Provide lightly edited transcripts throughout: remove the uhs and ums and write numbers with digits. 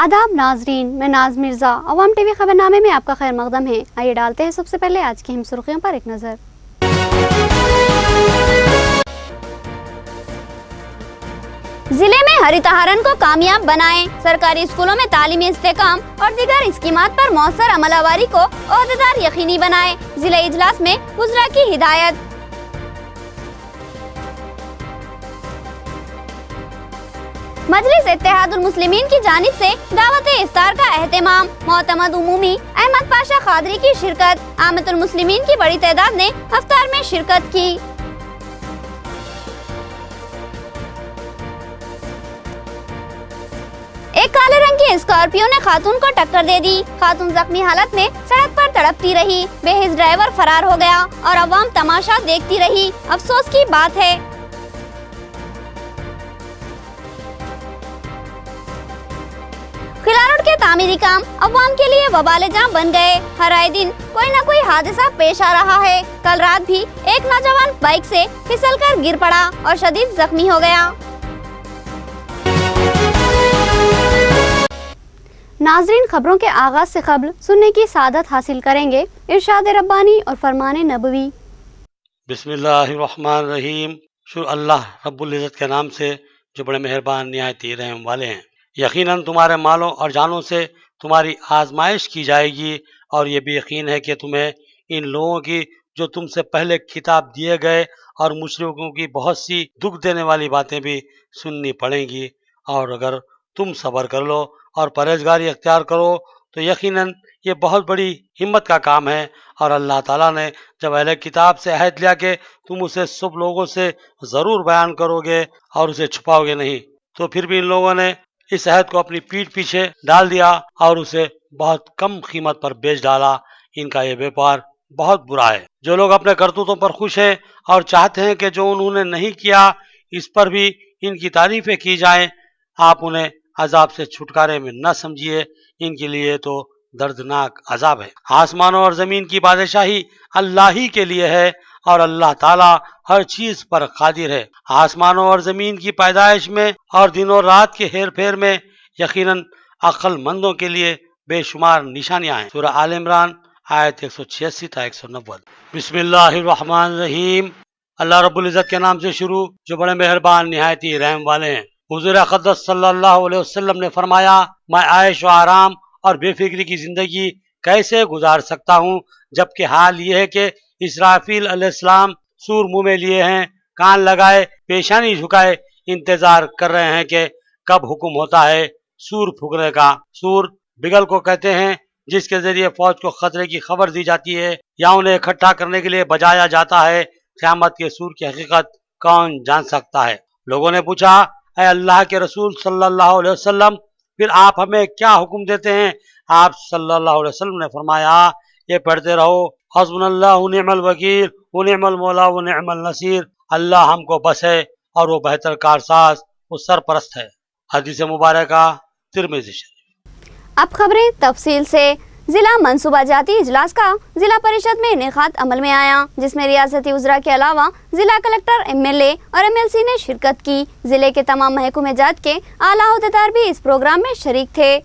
आदाब नाजरीन, मैं नाज मिर्ज़ा अवाम टीवी खबरनामे में आपका खैर मकदम है। आइए डालते हैं सबसे पहले आज की अहम सुर्खियों पर एक नज़र। जिले में हरितहारन को कामयाब बनाएं। सरकारी स्कूलों में तालीमी इस्तेकाम और दीगर स्कीमात पर मौसर अमलावारी को ओहदेदार यकीनी बनाएं। जिला इजलास में वुज़रा की हिदायत। मजलिस इत्तेहादुल मुस्लिमीन की जानिब से दावत इफ्तार का एहतमाम। मोहतमद उमूमी अहमद पाशा खादरी की शिरकत। आमतुल मुस्लिमीन की बड़ी तादाद ने इफ्तार में शिरकत की। एक काले रंग की स्कॉर्पियो ने खातून को टक्कर दे दी। खातून जख्मी हालत में सड़क पर तड़पती रही। बेहिस ड्राइवर फरार हो गया और अवाम तमाशा देखती रही। अफसोस की बात है। खिला रोड के तामीरी काम अवाम के लिए वबाल जाम बन गए। हर आए दिन कोई न कोई हादसा पेश आ रहा है। कल रात भी एक नौजवान बाइक से फिसलकर गिर पड़ा और शदीद जख्मी हो गया। नाजरीन, खबरों के आगाज से कबल सुनने की सादत हासिल करेंगे इरशाद रब्बानी और फरमान नबवी। बिस्मिल्लाहिर्रहमानिर्रहीम। शुरू अल्लाह रब्बुल इज़्ज़त के नाम से जो बड़े मेहरबान निहायत रहम वाले हैं। यकीनन तुम्हारे मालों और जानों से तुम्हारी आजमाइश की जाएगी और ये भी यकीन है कि तुम्हें इन लोगों की जो तुमसे पहले किताब दिए गए और मुशरिकों की बहुत सी दुख देने वाली बातें भी सुननी पड़ेंगी। और अगर तुम सब्र कर लो और परहेजगारी अख्तियार करो तो यकीनन ये बहुत बड़ी हिम्मत का काम है। और अल्लाह ताला ने जब अहले किताब से अहद लिया कि तुम उसे सब लोगों से ज़रूर बयान करोगे और उसे छुपाओगे नहीं, तो फिर भी इन लोगों ने इस अहद को अपनी पीठ पीछे डाल दिया और उसे बहुत कम कीमत पर बेच डाला। इनका ये व्यापार बहुत बुरा है। जो लोग अपने करतूतों पर खुश हैं और चाहते हैं कि जो उन्होंने नहीं किया इस पर भी इनकी तारीफें की जाएं, आप उन्हें अजाब से छुटकारे में न समझिए। इनके लिए तो दर्दनाक अजाब है। आसमानों और ज़मीन की बादशाही अल्लाह ही के लिए है और अल्लाह ताला हर चीज पर कादिर है। आसमानों और जमीन की पैदाइश में और दिनों रात के हेर फेर में यकीनन अक्लमंदों के लिए बेशुमार निशानियां हैं। सूरह आल इमरान आयत 186 था 190। बिस्मिल्लाहिर्रहमानिर्रहीम। अल्लाह रब्बुल इज़्ज़त के नाम से शुरू जो बड़े मेहरबान निहायत रहम वाले हैं। हुज़ूर अक़दस सल्लल्लाहु अलैहि वसल्लम ने फरमाया, मैं ऐश व आराम और बेफिक्री की जिंदगी कैसे गुजार सकता हूँ जबकि हाल ये है कि इसराफील अलैहिस्सलाम सूर मुंह में लिए हैं, कान लगाए, पेशानी झुकाए इंतजार कर रहे हैं कि कब हुक्म होता है सूर फूकने का। सूर बिगल को कहते हैं जिसके जरिए फौज को खतरे की खबर दी जाती है या उन्हें इकट्ठा करने के लिए बजाया जाता है। क़यामत के सूर की हकीकत कौन जान सकता है। लोगों ने पूछा, ऐ अल्लाह के रसूल सल्लल्लाहु अलैहि वसल्लम, फिर आप हमें क्या हुक्म देते हैं? आप सल्लल्लाहु अलैहि वसल्लम ने फरमाया, ये पढ़ते रहो, हस्बुनल्लाहु व निअमल वकील व निअमल मौला व निअमल नसीर। अल्लाह हमको बस है और वो बेहतर कारसाज, वो सरपरस्त है। हदीस मुबारक तिरमिज़ी शरीफ। अब खबरें तफसील से। जिला मंसूबा जाती इजलास का जिला परिषद में इनेकाद अमल में आया, जिसमें रियासती उज़रा के अलावा जिला कलेक्टर, MLA और MLC ने शिरकत की। जिले के तमाम महकमे जात के आला अहदेदार भी इस प्रोग्राम में शरीक थे।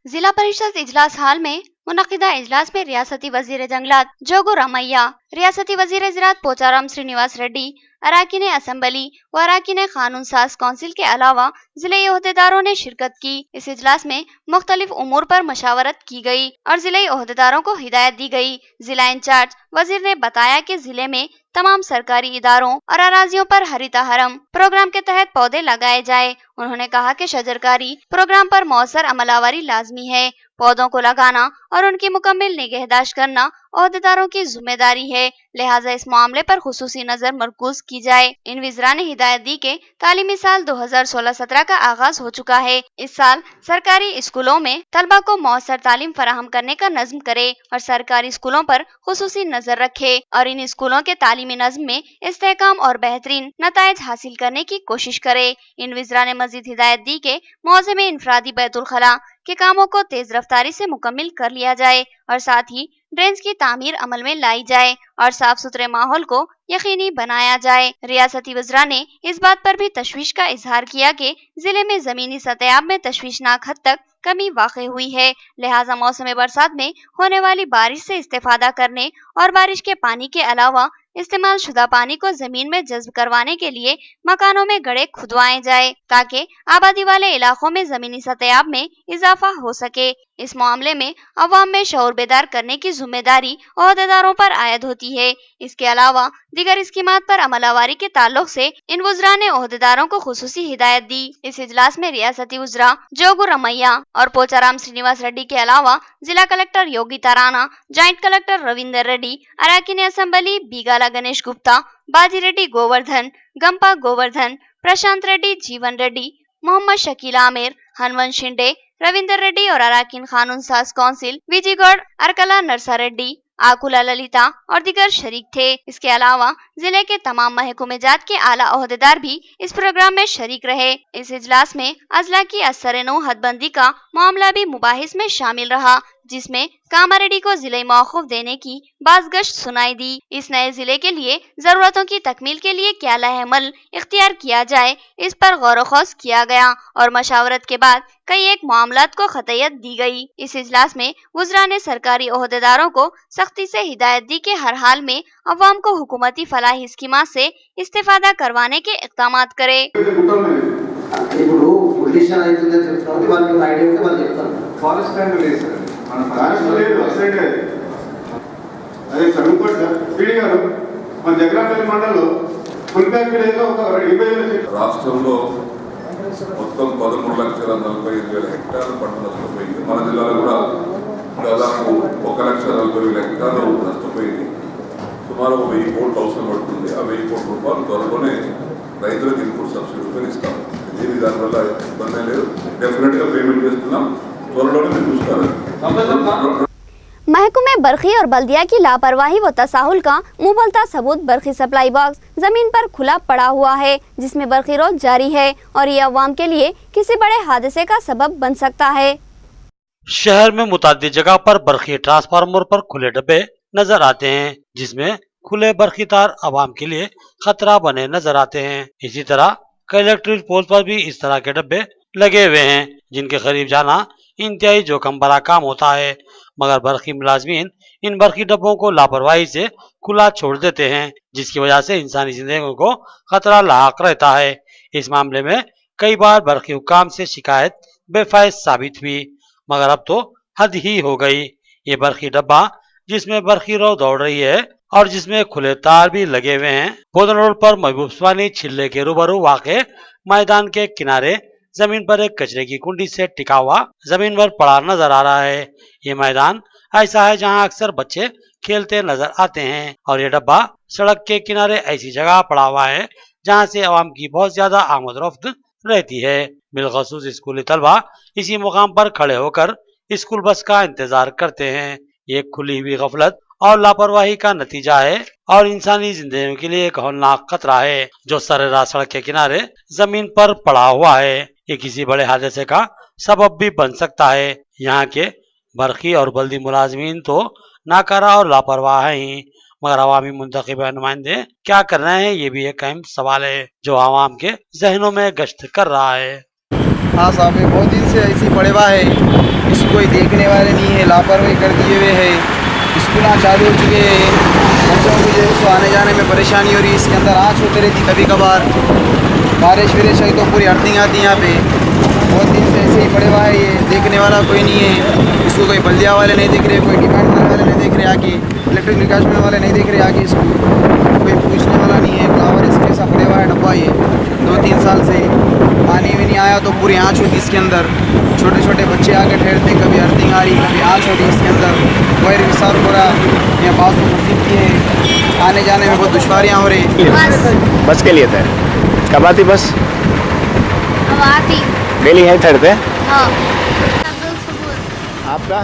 जिला परिषद इजलास हाल में मुनक़िदा इजलास में रियासती वजीर जंगलात जोगो रामैया, रियासती वजीर ज़राअत पोचाराम श्रीनिवास रेड्डी, अराकीन असम्बली व अराकीन कानून साज कौंसिल के अलावा जिले ओहदेदारों ने शिरकत की। इस इजलास में मुख्तलिफ उमूर पर मशावरत की गई और जिले ओहदेदारों को हिदायत दी गई। जिला इंचार्ज वजीर ने बताया कि जिले में तमाम सरकारी इदारों और अराजियों पर हरितहारम प्रोग्राम के तहत पौधे लगाए जाए। उन्होंने कहा कि शजरकारी प्रोग्राम पर मौसर अमलावरी लाजमी है। पौधों को लगाना और उनकी मुकम्मल निगहदाश्त करना ओहदेदारों की जिम्मेदारी है, लिहाजा इस मामले पर खुसूसी नजर मरकूज की जाए। इन विज़रा ने हिदायत दी कि तालीमी साल 2016-17 का आगाज हो चुका है। इस साल सरकारी स्कूलों में तलबा को मौसर तालीम फराहम करने का नज़्म करे और सरकारी स्कूलों पर खुसूसी नजर रखे और इन स्कूलों के तालीमी नज़्म में इस्तेहकाम और बेहतरीन नताइज हासिल करने की कोशिश करे। इन विज़रा ने मजीद हिदायत दी कि मौज़े में इनफरादी बैतुल खला के कामों को तेज रफ्तारी से मुकम्मल कर लिया जाए और साथ ही ड्रेन्स की तामीर अमल में लाई जाए और साफ सुथरे माहौल को यकीनी बनाया जाए। रियासती वज़रा ने इस बात पर भी तशवीश का इजहार किया कि जिले में जमीनी सतह में तशवीशनाक हद तक कमी वाक़ई हुई है, लिहाजा मौसम बरसात में होने वाली बारिश से इस्तेफादा करने और बारिश के पानी के अलावा इस्तेमाल शुदा पानी को जमीन में जज्ब करवाने के लिए मकानों में गड्ढे खुदवाए जाए ताकि आबादी वाले इलाकों में जमीनी सतह में इजाफा हो सके। इस मामले में अवाम में शऊर बेदार करने की जिम्मेदारी ओहदेदारों पर आयद होती है। इसके अलावा दीगर स्कीमात पर अमलावारी के ताल्लुक से इन वज़रा ने ओहदेदारों को खुसूसी हिदायत दी। इस इजलास में रियासती वज़रा जोगू रमैया और पोचाराम श्रीनिवास रेड्डी के अलावा जिला collector Yogi Tarana, joint collector Ravinder Reddy, अराकीन असेंबली बीगाला गणेश गुप्ता, बाजी रेड्डी गोवर्धन, गंपा गोवर्धन, प्रशांत रेड्डी, जीवन रेड्डी, मोहम्मद शकील आमिर, हनुमंत शिंदे, रविंदर रेड्डी और अराकीन कानून साज काउंसिल विजयगढ़, अरकला नरसा रेड्डी, आकुला ललिता और दीगर शरीक थे। इसके अलावा जिले के तमाम महकूमे जात के आला ओहदेदार भी इस प्रोग्राम में शरीक रहे। इस इजलास में अजला की असर-ए-नौ हदबंदी का मामला भी मुबाहिस में शामिल रहा, जिसमें कामारेड्डी को जिले मौकूफ देने की बाज़गश्त सुनाई दी। इस नए जिले के लिए जरूरतों की तकमील के लिए क्या लाहेमल इख्तियार किया जाए, इस पर गौर ख़ौस किया गया और मशावरत के बाद कई एक मामलात को खतयत दी गई। इस इजलास में वज़रा ने सरकारी ओहदेदारों को सख्ती से हिदायत दी कि हर हाल में अवाम को हुकूमती फलाही स्कीमा से इस्तेफादा करवाने के इक़दामात करे। రాష్ట్రంలో మొత్తం 13,45,000 హెక్టార్లు పంట నష్టపోయింది. మన జిల్లాలో కూడా దాదాపు 1,40,40,000 హెక్టార్లు నష్టపోయింది. సుమారు 1,000 కోట్లు అవసరం పడుతుంది. ఆ 1,000 కోట్ల రూపాయలు త్వరలోనే రైతులకు ఇన్పుట్ సబ్సిడీ రూపాయలు ఇస్తాం. దీని దానివల్ల ఇబ్బంది లేదు. డెఫినెట్గా పేమెంట్ చేస్తున్నాం. త్వరలోనే మీరు చూస్తారు. महकमे बरखी और बल्दिया की लापरवाही व तसाहुल का मुंहबोलता सबूत बरखी सप्लाई बॉक्स जमीन पर खुला पड़ा हुआ है, जिसमें बरखी रोज जारी है और ये अवाम के लिए किसी बड़े हादसे का सबब बन सकता है। शहर में मुताद्दिद जगह पर बरखी ट्रांसफार्मर पर खुले डब्बे नजर आते हैं, जिसमें खुले बरखी तार अवाम के लिए खतरा बने नजर आते हैं। इसी तरह कई इलेक्ट्रिक पोल पर भी इस तरह के डब्बे लगे हुए हैं, जिनके करीब जाना इंतहाई जोखिम भरा काम होता है, मगर बरखी मुलाजमीन इन बरखी डब्बों को लापरवाही से खुला छोड़ देते हैं, जिसकी वजह से इंसानी जिंदगी को खतरा लाक रहता है। इस मामले में कई बार बरखी हुकाम से शिकायत बेफायद साबित हुई, मगर अब तो हद ही हो गई। ये बरखी डब्बा जिसमें बरखी रो दौड़ रही है और जिसमें खुले तार भी लगे हुए हैं, बोधन रोड पर महबूब स्वानी छिल्ले के रूबरू वाक़े मैदान के किनारे जमीन पर एक कचरे की कुंडी से टिका हुआ जमीन पर पड़ा नजर आ रहा है। ये मैदान ऐसा है जहां अक्सर बच्चे खेलते नजर आते हैं और ये डब्बा सड़क के किनारे ऐसी जगह पड़ा हुआ है जहां से आवाम की बहुत ज्यादा आमद रफ्त रहती है। बिलखसूस स्कूली तलबा इसी मुकाम पर खड़े होकर स्कूल बस का इंतजार करते हैं। ये खुली हुई गफलत और लापरवाही का नतीजा है और इंसानी जिंदगी के लिए एक हौलनाक खतरा है जो सरेराह सड़क के किनारे जमीन पर पड़ा हुआ है। ये किसी बड़े हादसे का सबब भी बन सकता है। यहाँ के बरखी और बल्दी मुलाजमीन तो नाकारा और लापरवाह हैं ही, मगर अवामी मुंतखब नुमाइंदे क्या कर रहे हैं, ये भी एक अहम सवाल है जो आवाम के जहनों में गश्त कर रहा है। हाँ साहब, बहुत दिन से ऐसी पड़े हुआ है, इसको कोई देखने वाले नहीं है, लापरवाही कर दिए हुए है। स्कूल चालू हो चुके हैं, बच्चों को जो है आने जाने में परेशानी हो रही है। इसके अंदर आँच होती रहती कभी कभार, बारिश वारिश आई तो पूरी अर्थिंग आती है यहाँ पे। बहुत दिन से ऐसे ही पड़े हुआ है, ये देखने वाला कोई नहीं है। इसको कोई बल्दिया वाले नहीं देख रहे, कोई डिपार्टमेंट वाले नहीं देख रहे आके, इलेक्ट्रिक डिपार्टमेंट वाले नहीं देख रहे आके, इसको कोई पूछने वाला नहीं है। फ्लावर इसके ऐसा पड़े हुआ है डब्बा, ये 2-3 साल से पानी भी नहीं आया तो पूरी आँच होती इसके अंदर। छोटे छोटे बच्चे आके ठहरते, कभी अर्थिंग आ रही, कभी आँच हो रही इसके अंदर, वायर विस्तार हो रहा, यहाँ पास में मस्जिद की है, आने जाने में बहुत दुश्वारियाँ हो रही। बस के लिए थे, कब आती बस? अब आती डेली है ठहरते? हाँ। आपका?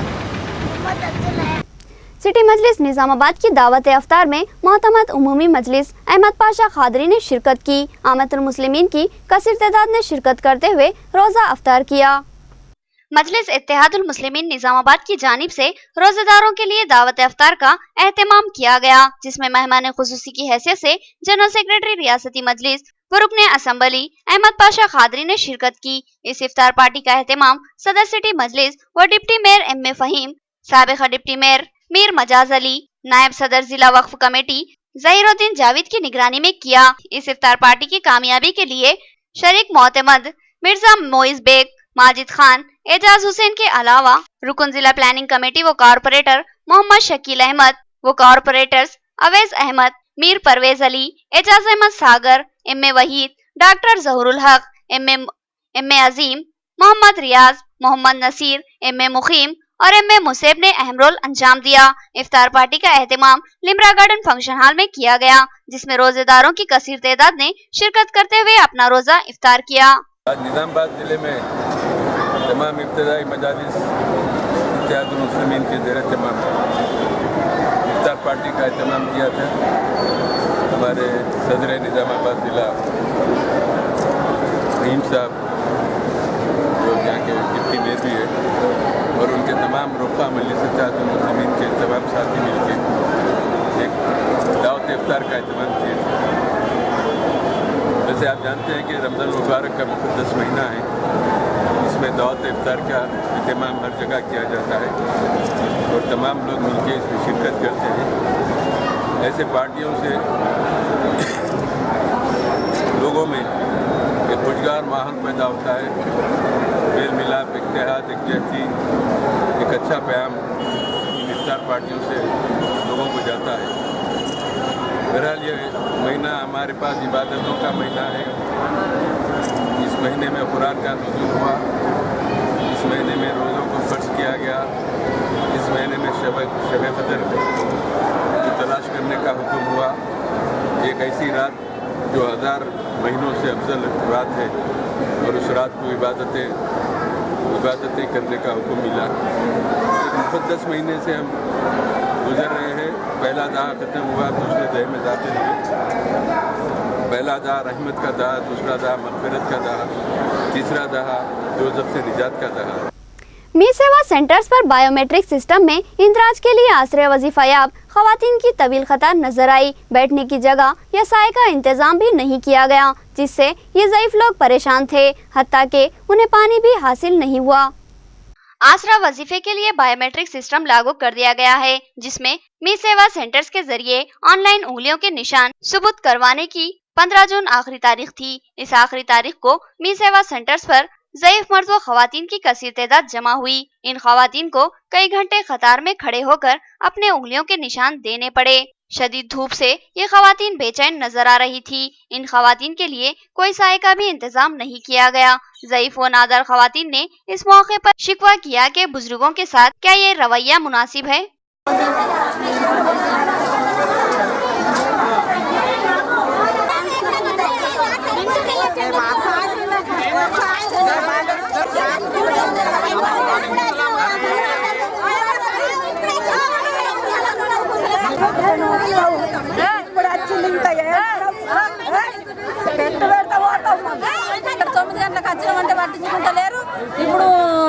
सिटी मजलिस निजामाबाद की दावत अफ्तार में मोहतमद उमूमी मजलिस अहमद पाशा खादरी ने शिरकत की। आमतुल मुस्लिमीन की कसीर तादाद ने शिरकत करते हुए रोज़ा अफ्तार किया। मजलिस इत्तेहादुल मुस्लिमीन निजामाबाद की जानिब से रोजेदारों के लिए दावत इफ्तार का एहतमाम किया गया, जिसमें मेहमान खुसूसी की हैसियत से जनरल सेक्रेटरी रियासती मजलिस व रुकने असम्बली अहमद पाशा खादरी ने शिरकत की। इस इफ्तार पार्टी का एहतमाम सदर सिटी मजलिस व deputy mayor M A Faheem, साबिक़ डिप्टी मेयर मीर मजाज अली, नायब सदर जिला वक्फ कमेटी ज़हीरुद्दीन जावेद की निगरानी में किया। इस इफ्तार पार्टी की कामयाबी के लिए शरीक मोतमद मिर्जा मोइज बेग, माजिद खान, एजाज हुसैन के अलावा रुकन जिला प्लानिंग कमेटी व कारपोरेटर मोहम्मद शकील अहमद व corporators Awaiz Ahmed, Mir Parvez Ali, Ejaz Ahmed Sagar, M A Waheed, doctor Zaharul Haq, M A Azeem, Mohammed Riyaz, Mohammed Naseer, M A Mukheem और एम ए मुसेब ने अहम रोल अंजाम दिया। इफ्तार पार्टी का एहतमाम लिम्रा गार्डन फंक्शन हॉल में किया गया, जिसमें रोजेदारों की कसीर तादाद ने शिरकत करते हुए अपना रोजा इफ्तार किया। आज निज़ामाबाद जिले में तमाम इब्तदाई मजालिस इत्तेहादुल मुस्लिमीन के ज़ेर तमाम इफ्तार पार्टी का एहतमाम किया था। हमारे सदर निज़ामाबाद जिला रहीम साहब जो यहाँ के डिप्टी मेयर भी है और उनके तमाम रुफ़ा मजलिस इत्तेहादुल मुस्लिमीन के तमाम साथी मिलकर एक दावत इफ्तार का एहतमाम किए थे। जैसे आप जानते हैं कि रमज़ान मुबारक का मुक़द्दस महीना है, इसमें दावत इफ्तार का एहतमाम हर जगह किया जाता है और तमाम लोग मिलकर इसमें शिरकत करते हैं। ऐसे पार्टियों से लोगों में एक खुशगवार माहौल पैदा होता है, मेल मिलाप, इत्तेहाद, एकजहती, एक अच्छा पैगाम इफ्तार पार्टियों से लोगों को जाता है। बहरहाल ये महीना हमारे पास इबादतों का महीना है। इस महीने में कुरान का नुज़ूल हुआ, इस महीने में रोज़ों को फ़र्ज़ किया गया, इस महीने में शब क़द्र की तलाश करने का हुक्म हुआ। एक ऐसी रात जो 1000 महीनों से अफजल रात है और उस रात को इबादतें करने का हुक्म मिला। एक मुक़द्दस महीने से हम गुजर रहे हैं। पहला दहा ख़त्म हुआ, दूसरे दहे में दाखिल हुए। पहला दहा रहमत का दहा, दूसरा दहा मग़फ़िरत का दहा, तीसरा दहा दोज़ख से निजात का दहा। मी सेवा सेंटर्स पर बायोमेट्रिक सिस्टम में इंदराज के लिए आसरे वजीफायाब खवातीन की तवील कतार नजर आई। बैठने की जगह या साए का इंतजाम भी नहीं किया गया, जिससे ये ज़ईफ लोग परेशान थे, हत्ता कि उन्हें पानी भी हासिल नहीं हुआ। आसरा वजीफे के लिए बायोमेट्रिक सिस्टम लागू कर दिया गया है, जिसमें मी सेवा सेंटर्स के जरिए ऑनलाइन उंगलियों के निशान सुबूत करवाने की 15 जून आखिरी तारीख थी। इस आखिरी तारीख को मी सेवा सेंटर्स पर ज़ईफ मर्द व खवातीन की कसीर तादाद जमा हुई। इन खवातीन को कई घंटे कतार में खड़े होकर अपने उंगलियों के निशान देने पड़े। शदीद धूप से ये खवातीन बेचैन नजर आ रही थी। इन खवातीन के लिए कोई साए का भी इंतजाम नहीं किया गया। ज़ईफ व नादर खवातीन ने इस मौके पर शिकवा किया कि बुजुर्गों के साथ क्या ये रवैया मुनासिब है।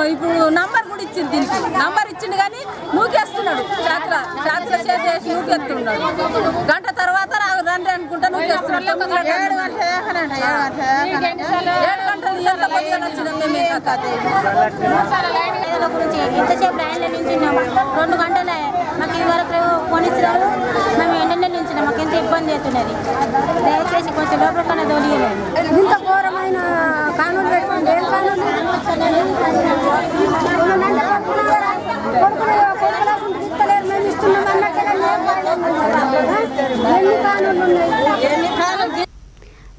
ఇప్పుడు నంబర్ కూడా ఇచ్చింది, దీనికి నంబర్ ఇచ్చిండు కానీ నూకేస్తున్నాడు, చేతుల చేసి నూకేస్తున్నాడు. గంట తర్వాత రండి అనుకుంటా నూకేస్తున్నాడు. 7 గంటలు గురించి ఎంతసేపు లైన్లో నించున్నాము, 2 గంటలే మాకు ఇదివరకు పోనిస్తున్నారు. మేము ఎండలో నించున్నాం, మాకు ఎంత ఇబ్బంది అవుతున్నది. దయచేసి కొంచెం లోపల తోలియలేదు. ఇంత ఘోరమైన కానూలు పెట్టుకోండి. ఏం కానూలు?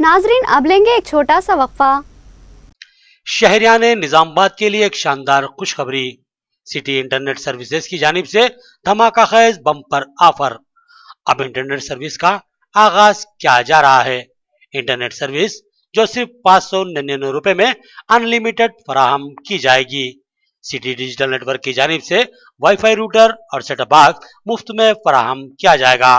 नाजरीन, अब लेंगे एक छोटा सा वक्फा। शहरियान निजामाबाद के लिए एक शानदार खुशखबरी। सिटी इंटरनेट सर्विसेज की जानिब से धमाका खेज बम्पर ऑफर। अब इंटरनेट सर्विस का आगाज किया जा रहा है। इंटरनेट सर्विस जो सिर्फ 599 रुपए में अनलिमिटेड फराहम की जाएगी। सिटी डिजिटल नेटवर्क की जानिब से वाईफाई रूटर और सेटअप बॉक्स मुफ्त में फराहम किया जाएगा,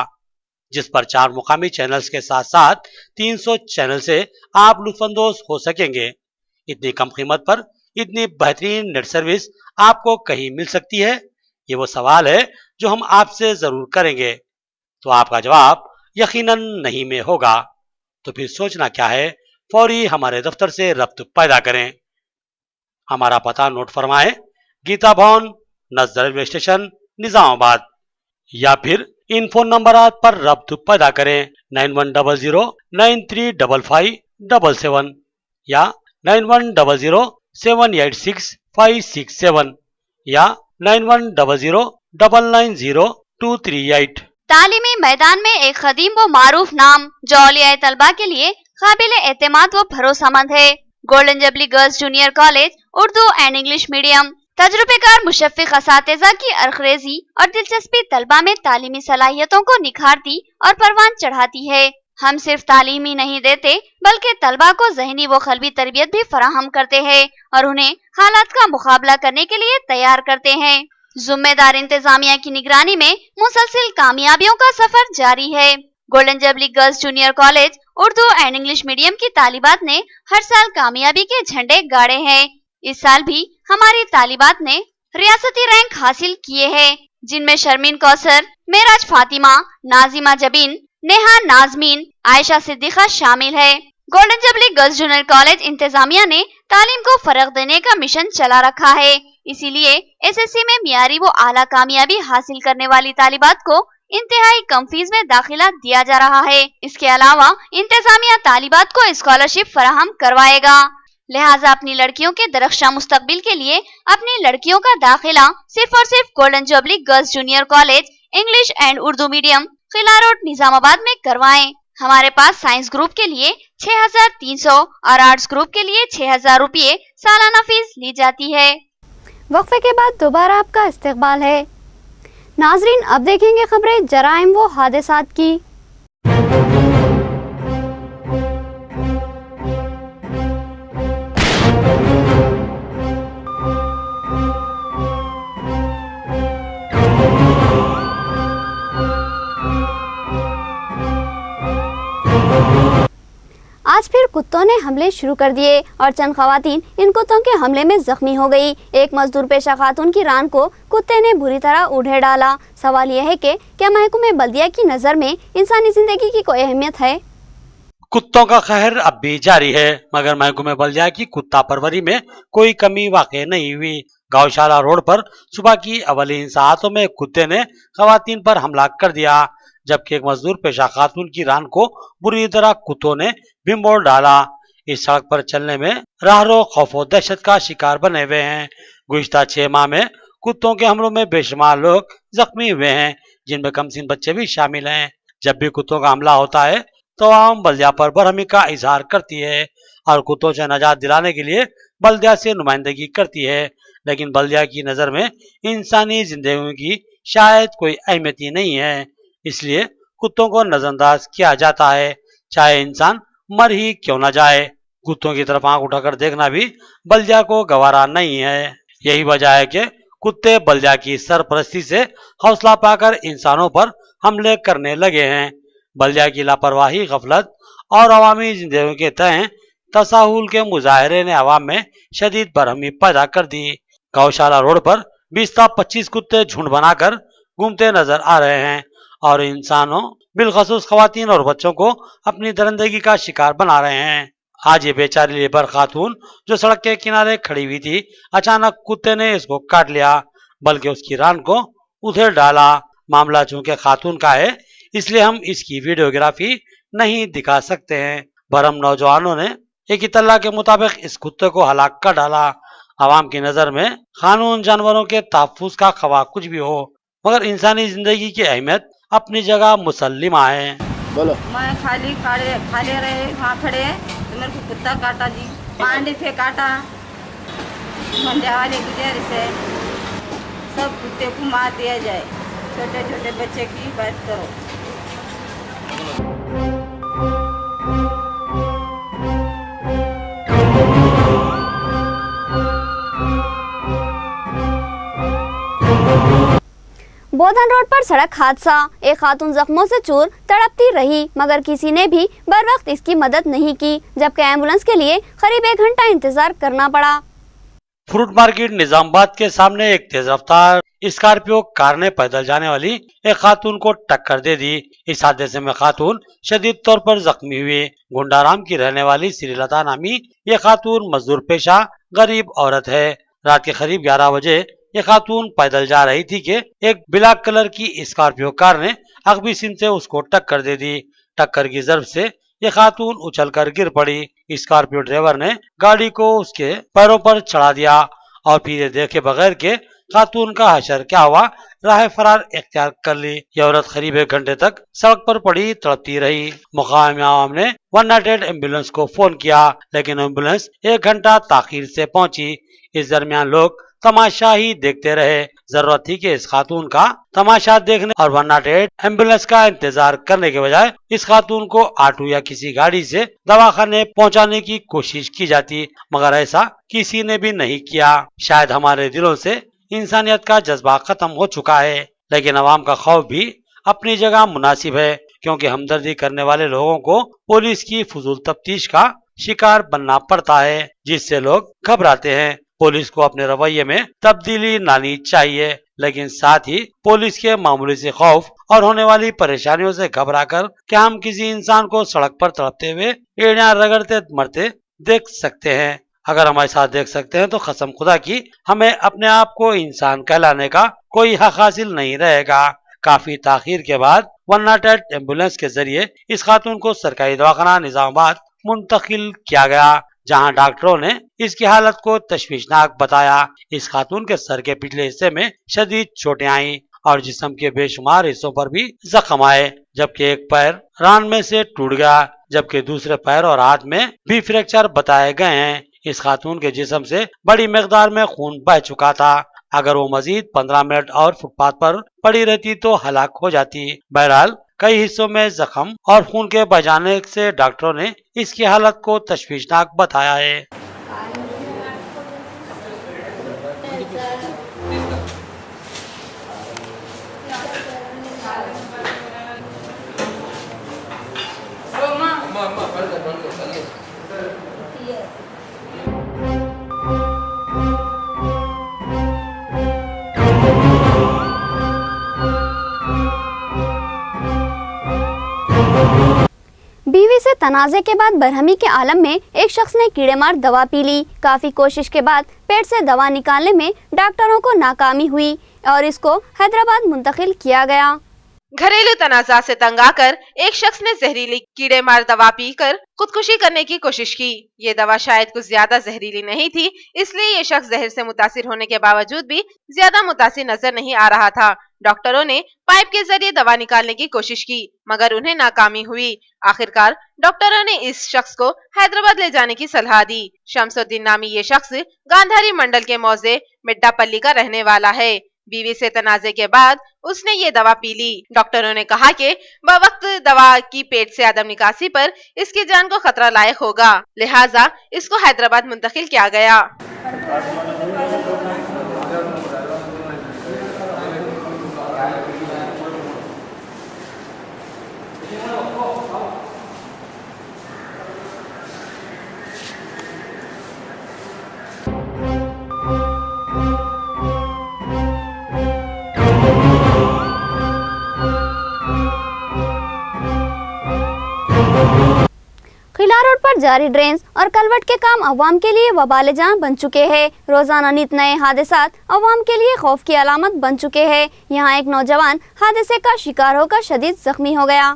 जिस पर 4 मुकामी चैनल्स के साथ साथ 300 चैनल से आप लुत्फानंदोज हो सकेंगे। इतनी कम कीमत पर इतनी बेहतरीन नेट सर्विस आपको कहीं मिल सकती है? ये वो सवाल है जो हम आपसे जरूर करेंगे। तो आपका जवाब यकीनन नहीं में होगा। तो फिर सोचना क्या है, फौरी हमारे दफ्तर से रब्त पैदा करें। हमारा पता नोट फरमाएं, गीता भवन, नजर रेलवे स्टेशन, निजामाबाद। या फिर इन फोन नंबरात पर रब्त पैदा करें 9100935577 या 9100786567 या 9100990238। तालीमी मैदान में एक कदीम व मारूफ नाम जो औलिया तलबा के लिए काबिल एतमाद व भरोसामंद है। Golden jubilee girls junior college Urdu and English medium तजुर्बेकार मुशफ़िक़ असातिज़ा की अरख़रेज़ी और दिलचस्पी तलबा में तालीमी सलाहियतों को निखारती और परवान चढ़ाती है। हम सिर्फ तालीम ही नहीं देते बल्कि तलबा को ज़हनी व क़ल्बी तरबियत भी फराहम करते हैं और उन्हें हालात का मुकाबला करने के लिए तैयार करते हैं। ज़िम्मेदार इंतजामिया की निगरानी में मुसलसिल कामयाबियों का सफर जारी है। Golden jubilee girls junior college Urdu and English medium की तालिबात ने हर साल कामयाबी के झंडे गाड़े हैं। इस साल भी हमारी तालिबात ने रियासती रैंक हासिल किए हैं, जिनमें शर्मीन कौसर, मेराज फातिमा, नाजिमा जबीन, नेहा नाजमीन, आयशा सिद्दीक़ा शामिल है। Golden jubilee girls junior college इंतजामिया ने तालीम को फरोग देने का मिशन चला रखा है। इसीलिए एसएससी में मियारी व आला कामयाबी हासिल करने वाली तालिबात को इंतहाई कम फीस में दाखिला दिया जा रहा है। इसके अलावा इंतजामिया तालिबात को स्कॉलरशिप फराहम करवाएगा। लिहाजा अपनी लड़कियों के दरख्शां मुस्तकबिल के लिए अपनी लड़कियों का दाखिला सिर्फ और सिर्फ golden jubilee girls junior college English and Urdu medium Qila road Nizamabad में करवाएं। हमारे पास साइंस ग्रुप के लिए 6300 और आर्ट्स ग्रुप के लिए 6000 रुपये सालाना फीस ली जाती है। वक्फे के बाद दोबारा आपका इस्तकबाल है। नाजरीन, अब देखेंगे खबरें जराइम व हादसात की। आज फिर कुत्तों ने हमले शुरू कर दिए और चंद खवातीन इन कुत्तों के हमले में जख्मी हो गई। एक मजदूर पेशा खातून की रान को कुत्ते ने बुरी तरह उड़े डाला। सवाल यह है कि क्या महकूमे बल्दिया की नज़र में इंसानी जिंदगी की कोई अहमियत है? कुत्तों का कहर अब भी जारी है, मगर महकूमे बल्दिया की कुत्ता परवरी में कोई कमी वाक़ई नहीं हुई। गौशाला रोड पर सुबह की अवलीन सातों में कुत्ते ने खवातीन पर हमला कर दिया, जबकि एक मजदूर पेशा खातून की रान को बुरी तरह कुत्तों ने भिंबोड़ डाला। इस सड़क पर चलने में राहरो खौफ और दहशत का शिकार बने हुए हैं। गुज़िश्ता 6 माह में कुत्तों के हमलों में बेशुमार लोग जख्मी हुए हैं, जिनमें कमसिन बच्चे भी शामिल हैं। जब भी कुत्तों का हमला होता है तो आवाम बल्दिया पर बरहमी का इजहार करती है और कुत्तों से निजात दिलाने के लिए बल्दिया से नुमाइंदगी करती है, लेकिन बल्दिया की नज़र में इंसानी जिंदगी की शायद कोई अहमियत ही नहीं है। इसलिए कुत्तों को नजरअंदाज किया जाता है, चाहे इंसान मर ही क्यों न जाए। कुत्तों की तरफ आंख उठाकर देखना भी बल्दिया को गवारा नहीं है। यही वजह है कि कुत्ते बल्दिया की सरपरस्ती से हौसला पाकर इंसानों पर हमले करने लगे हैं। बल्दिया की लापरवाही, गफलत और अवामी जिंदगी के तय तसाहुल के मुजाहरे ने अवाम में शदीद बरहमी पैदा कर दी। गौशाला रोड पर 20 से 25 कुत्ते झुंड बनाकर घूमते नजर आ रहे हैं और इंसानों बिलखसूस खवातीन और बच्चों को अपनी दरिंदगी का शिकार बना रहे हैं। आज ये बेचारी लेबर खातून जो सड़क के किनारे खड़ी हुई थी, अचानक कुत्ते ने इसको काट लिया, बल्कि उसकी रान को उधेड़ डाला। मामला चूंकि खातून का है, इसलिए हम इसकी वीडियोग्राफी नहीं दिखा सकते हैं। बरहम नौजवानों ने एक इत्तला के मुताबिक इस कुत्ते को हलाक कर डाला। आवाम की नजर में कानून जानवरों के तहफ्फुज का ख्वाह कुछ भी हो, मगर इंसानी जिंदगी की अहमियत अपनी जगह मुसल्लिमा है। बोलो। मैं खाली रहे वहाँ खड़े तो मेरे को कुत्ता काटा जी, पांडे से काटा, मंजा वाले गुजर से सब कुत्ते को मार दिया जाए। छोटे छोटे बच्चे की बात करो। बोधन रोड पर सड़क हादसा, एक खातून जख्मों से चूर तड़पती रही, मगर किसी ने भी बर वक्त इसकी मदद नहीं की, जबकि एम्बुलेंस के लिए करीब 1 घंटा इंतजार करना पड़ा। फ्रूट मार्केट निजामाबाद के सामने एक तेज रफ्तार स्कॉर्पियो कार ने पैदल जाने वाली एक खातून को टक्कर दे दी। इस हादसे में खातून शदीद तौर पर जख्मी हुई। गुंडाराम की रहने वाली श्रीलता नामी ये खातून मजदूर पेशा गरीब औरत है। रात के करीब 11 बजे ये खातून पैदल जा रही थी कि एक ब्लैक कलर की स्कॉर्पियो कार ने अगबी सिम से उसको टक्कर दे दी। टक्कर की जरब से ये खातून उछलकर गिर पड़ी। स्कॉर्पियो ड्राइवर ने गाड़ी को उसके पैरों पर चढ़ा दिया और फिर ये देखे बगैर के खातून का हशर क्या हुआ राह फरार इख्तियार कर ली। यह औरत करीब 1 घंटे तक सड़क पर पड़ी तड़पती रही। मुकामी आवाम ने 108 एम्बुलेंस को फोन किया, लेकिन एम्बुलेंस 1 घंटा ताखीर से पहुंची। इस दरमियान लोग तमाशा ही देखते रहे। जरूरत थी कि इस खातून का तमाशा देखने और 108 एम्बुलेंस का इंतजार करने के बजाय इस खातून को ऑटो या किसी गाड़ी से दवाखाने पहुंचाने की कोशिश की जाती, मगर ऐसा किसी ने भी नहीं किया। शायद हमारे दिलों से इंसानियत का जज्बा खत्म हो चुका है, लेकिन अवाम का खौफ भी अपनी जगह मुनासिब है, क्योंकि हमदर्दी करने वाले लोगों को पुलिस की फजूल तफ्तीश का शिकार बनना पड़ता है, जिससे लोग घबराते हैं। पुलिस को अपने रवैये में तब्दीली लानी चाहिए, लेकिन साथ ही पुलिस के मामूली से खौफ और होने वाली परेशानियों से घबराकर क्या हम किसी इंसान को सड़क पर तड़पते हुए एड़ियां रगड़ते मरते देख सकते हैं? अगर हमारे साथ देख सकते हैं तो कसम खुदा की हमें अपने आप को इंसान कहलाने का कोई हक हासिल नहीं रहेगा। काफी ताखीर के बाद 108 एम्बुलेंस के जरिए इस खातून को सरकारी दवाखाना निजामाबाद मुंतकिल किया गया, जहां डॉक्टरों ने इसकी हालत को तशवीशनाक बताया। इस खातून के सर के पिछले हिस्से में शदीद चोटें आई और जिस्म के बेशुमार हिस्सों पर भी जख्म आए, जबकि एक पैर रान में से टूट गया, जबकि दूसरे पैर और हाथ में भी फ्रैक्चर बताए गए हैं। इस खातून के जिस्म से बड़ी मिकदार में खून बह चुका था। अगर वो मजीद 15 मिनट और फुटपाथ पर पड़ी रहती तो हलाक हो जाती। बहरहाल कई हिस्सों में जख्म और खून के बह जाने से डॉक्टरों ने इसकी हालत को तशवीशनाक बताया है। बीवी से तनाज़े के बाद बरहमी के आलम में एक शख्स ने कीड़ेमार दवा पी ली। काफी कोशिश के बाद पेट से दवा निकालने में डॉक्टरों को नाकामी हुई और इसको हैदराबाद मुंतकिल किया गया। घरेलू तनाज़ा से तंग आकर एक शख्स ने जहरीली कीड़ेमार दवा पीकर खुदकुशी करने की कोशिश की। ये दवा शायद कुछ ज्यादा जहरीली नहीं थी, इसलिए ये शख्स जहर से मुतासिर होने के बावजूद भी ज्यादा मुतासिर नजर नहीं आ रहा था। डॉक्टरों ने पाइप के जरिए दवा निकालने की कोशिश की, मगर उन्हें नाकामी हुई। आखिरकार डॉक्टरों ने इस शख्स को हैदराबाद ले जाने की सलाह दी। शमसुद्दीन नामी ये शख्स गांधारी मंडल के मौजे मिड्डापल्ली का रहने वाला है। बीवी से तनाजे के बाद उसने ये दवा पी ली। डॉक्टरों ने कहा कि बवक्त दवा की पेट से अदम निकासी पर इसकी जान को खतरा लायक होगा, लिहाजा इसको हैदराबाद मुंतकिल किया गया। खिला रोड पर जारी ड्रेन्स और कलवट के काम अवाम के लिए वबाल जान बन चुके हैं। रोजाना नित नए हादसात अवाम के लिए खौफ की अलामत बन चुके हैं। यहाँ एक नौजवान हादसे का शिकार होकर शदीद जख्मी हो गया।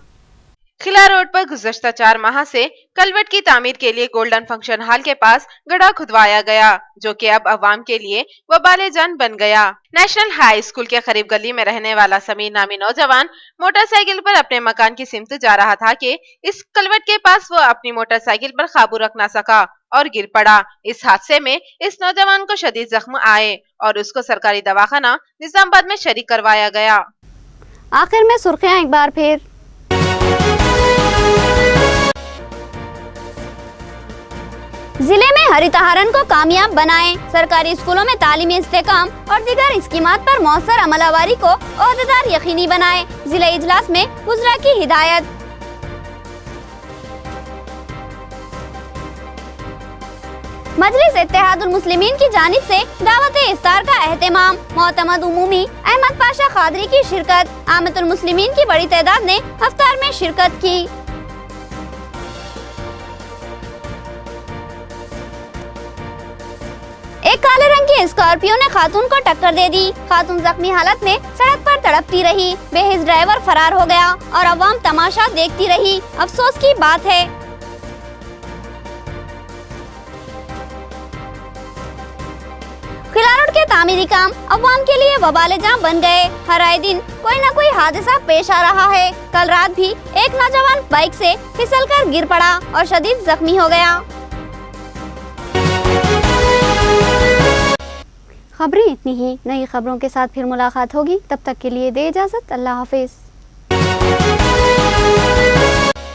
खिला रोड पर गुज़श्ता 4 माह से कलवट की तामीर के लिए गोल्डन फंक्शन हॉल के पास गड्ढा खुदवाया गया, जो कि अब अवाम के लिए वबाल जान बन गया। नेशनल हाई स्कूल के करीब गली में रहने वाला समीर नामी नौजवान मोटरसाइकिल पर अपने मकान की सिमत जा रहा था कि इस कलवट के पास वो अपनी मोटरसाइकिल पर काबू रख ना सका और गिर पड़ा। इस हादसे में इस नौजवान को शदीद जख्म आए और उसको सरकारी दवाखाना निजामाबाद में शरीक करवाया गया। आखिर में सुर्खियां एक बार फिर। जिले में हरितहारन को कामयाब बनाएं। सरकारी स्कूलों में तालीमी इस्तेकाम और दीगर स्कीमात पर मौसर अमलावारी को ओहदेदार यकीनी बनाएं। जिला इजलास में वज़रा की हिदायत। मजलिस इत्तेहादुल मुस्लिमीन की जानिब से दावत इफ्तार का एहतमाम। मोहतमद उमूमी अहमद पाशा खादरी की शिरकत। आमतुल मुस्लिमीन की बड़ी तादाद ने इफ्तार में शिरकत की। एक काले रंग की स्कॉर्पियो ने खातून को टक्कर दे दी। खातून जख्मी हालत में सड़क पर तड़पती रही। बेहिस ड्राइवर फरार हो गया और अवाम तमाशा देखती रही। अफसोस की बात है। खिला रोड के तामीरी काम अवाम के लिए वबाले जाम बन गए। हर आए दिन कोई न कोई हादसा पेश आ रहा है। कल रात भी एक नौजवान बाइक से फिसलकर गिर पड़ा और शदीद जख्मी हो गया। खबरें इतनी ही। नई खबरों के साथ फिर मुलाकात होगी। तब तक के लिए दे इजाजत। अल्लाह हाफिज।